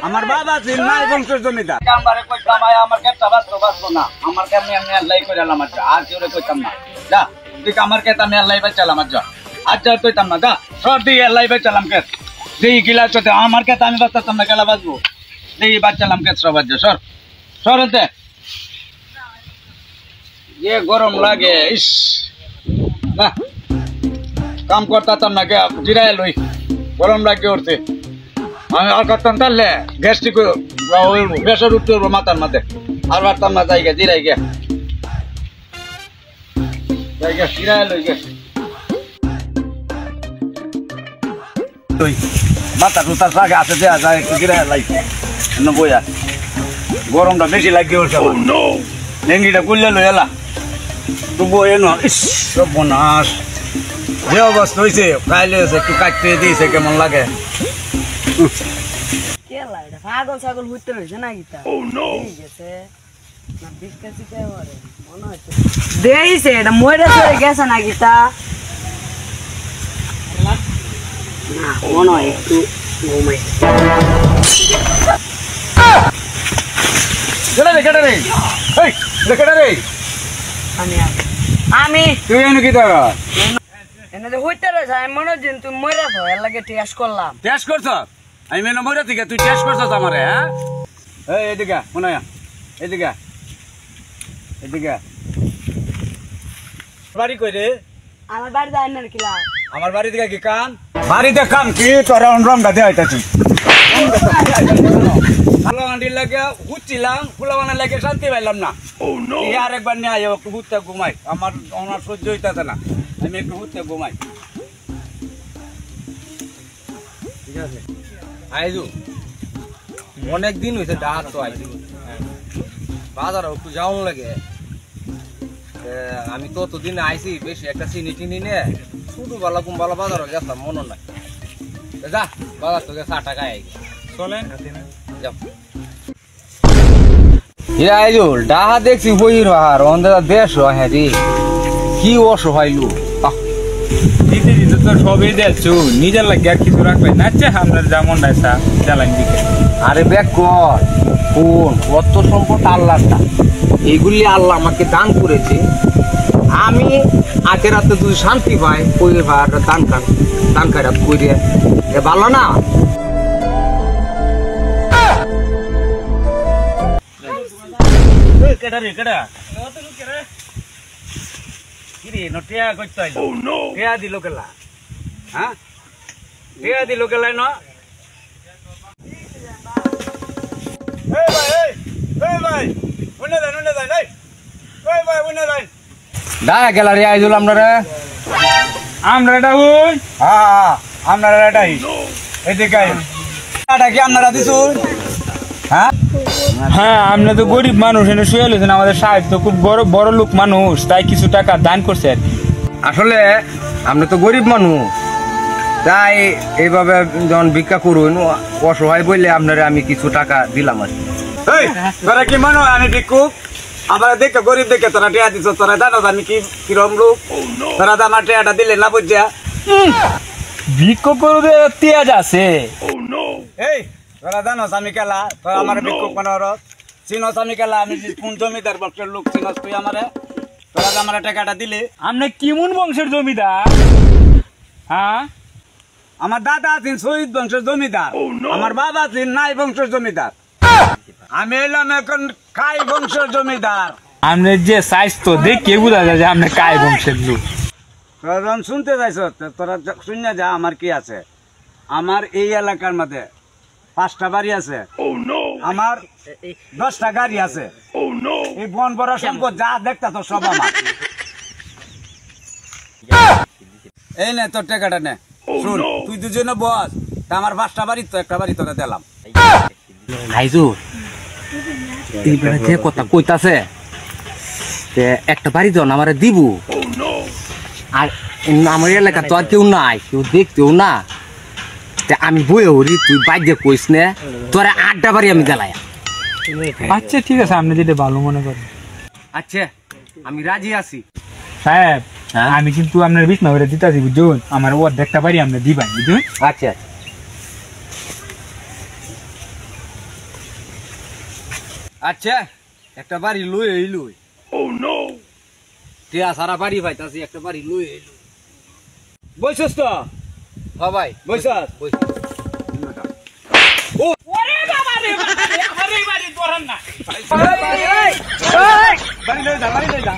আমার বাবা ছিল নাই বংশের জমিদার আমারে কই কামায় আমার কেটা বাঁচলো না আমার কেমনে আমি আল্লাহ কইরালাম আর কেউ কইতাম না যা তুই আমার কেটা আমি আল্লাহ বাঁচালাম যা আজ যা কইতাম না যা সর দিয়ে আল্লাহ বাঁচালাম কে দেই গিলা চতে আমার কেটা আমি বাঁচাতাম না কেলা বাঁচবো দেই বাঁচালাম কে সব আজ সর সরতে ये गरम लागे इस ना काम करता ना क्या जिराय लई गरम लागे उठते আমি আর করতাম তাহলে গ্যাস্ট্রিক প্রেসার উঠতে মাথার মাথায় আর পারতাম না যাই গে জিরাই গে জিরাই লই গে মাথা টুতার সাগে আছে দেয়া যায় একটু জিরাই লাই বইয়া গরমটা বেশি লাগে ওঠে লেঙ্গিটা করলে লই এলা তবু এন সব বনাস যে অবস্থা হয়েছে খাইলে একটু কাটতে দিয়েছে কেমন লাগে পাগল ছাগল হইতে রয়েছে না গীতা গেছে না বিক্কা চিকা মনে হচ্ছে দেইছে এটা মরে চলে গেছে না গীতা না মনে হয় একটু ঘুমাই আমি তুই এনে কি দাঁড়া এনে যে হইতে রয়েছে আমি মনে হচ্ছে তুমি মরে আছো এর লাগে টেস্ট করলাম টেস্ট করছ আমি মেনে মরে থেকে তুই টেস্ট করছ আমারে হ্যাঁ এদিকে মনে এদিকে এদিকে বাড়ি কই রে আমার বাড়ি যাই না কিলা আমার বাড়ি থেকে কি কাম বাড়িতে কাম কি তোরা রমটা দেয় তুই ভালো আন্ডির লাগে হুচ্ছিলাম ফুলাবানা লাগে শান্তি পাইলাম না আর একবার নিয়ে আয় একটু হুতে ঘুমাই আমার ওনার সহ্য হইতেছে না আমি একটু হুতে ঘুমাই ঠিক আছে আইজু অনেক দিন হয়েছে ডাক তো আইজু বাজার একটু যাওয়ার লাগে আমি তো দিন আইসি বেশি একটা চিনি টিনি নিয়ে শুধু বালা কুম্বালা বাজারও গেছিলাম মনে নাই যা বাজার তো 60 টাকা আই চলেন যাও আইজুল ডাহা দেখছি বইর হার অন্ধা দেশ হ্যাঁ রে কি অসহায় লোক দিতে দিতে তো সবই দেখছো নিজের লাগে আর কিছু রাখবে না আমরা যেমন চালান দিকে আরে ব্যাক কর কোন কত সম্পদ আল্লাহটা এইগুলি আল্লাহ আমাকে দান করেছে আমি আখেরাতে যদি শান্তি পাই ওই দান খারাপ করে ভালো না কেডা রে কেডা কিরে নটিয়া কইতো আইলো কেয়া দিল কেলা হ্যাঁ কেয়া দিল কেলা ন এই ভাই উনে দেন এই ভাই উনে দেন দা কেলা রে আইজুল আমরা এটা হই হ্যাঁ আমরা এটাই এদিকে এটা কি আপনারা দিছুন হ্যাঁ হ্যাঁ আমরা তো গরিব মানুষ এনে শুয়ে লেছেন আমাদের সাহেব তো খুব বড় লোক মানুষ তাই কিছু টাকা দান করছে আর আসলে আমরা তো গরিব মানুষ তাই এইভাবে যখন ভিক্ষা করুন অসহায় বললে আপনারা আমি কিছু টাকা দিলাম আর তোরা কি মনে হয় আমি ভিক্ষুক আমার দেখে গরিব দেখে তোরা টিয়া দিছ তোরা জানো আমি কিরম লোক তোরা আমার টিয়াটা দিলে না বুঝা ভিক্ষা করে তেজ আছে এই তোরা জানোস আমি কেলা তোরা আমার ভিক্ষুক মনোর চিনস আমি কেলা আমি কোন জমিদার বংশের লোক চিনস তুই আমারে তোরা আমার টাকাটা দিলে আপনি কেমন বংশের জমিদার হ্যাঁ আমার দাদা আছেন শহীদ বংশের জমিদার আমার বাবা আছেন নাই বংশের জমিদার আমি এলাম এখন কাই বংশের জমিদার আপনি যে সাইজ তো দেখে বোঝা যায় যে আপনি কাই বংশের লোক তোরা যখন শুনতে যাইছ তোরা শুনে যা আমার কি আছে আমার এই এলাকার মধ্যে 5টা বাড়ি আছে আমার 10টা গাড়ি আছে এই বন বড় সম্পদ যা দেখতা তো সব আমার এই নে তোর টাকাটা নে শুন তুই দুজনে বস আমার 5টা বাড়ি তো একটা বাড়ি তোরা দিলাম আইজু এই বেড়া যে কথা কইতাছে একটা বাড়ি জন আমারে দিব আর আমার এলাকা তো আর কেউ নাই কেউ দেখতেও না আমি বইয়ে হরি তুই বাইরে কইস না তোরা 8টা বাড়ি আমি দেলাই আচ্ছা ঠিক আছে আপনি যেটা ভালো মনে করেন আচ্ছা আমি রাজি আছি সাহেব আমি কিন্তু আপনার বিছনা করে দিতাছি বুঝুন আমার অর্ধেকটা বাড়ি আপনি দিবেন বুঝুন আচ্ছা আচ্ছা একটা বাড়ি লই লই টিয়া সারা বাড়ি পাইতাছি একটা বাড়ি লই লই বইছস তো হ্যাঁ ভাই বইছস ওরে বাবা রে বাবা রে, আমার এই বাড়ি তোরান না। বাড়ি লই যা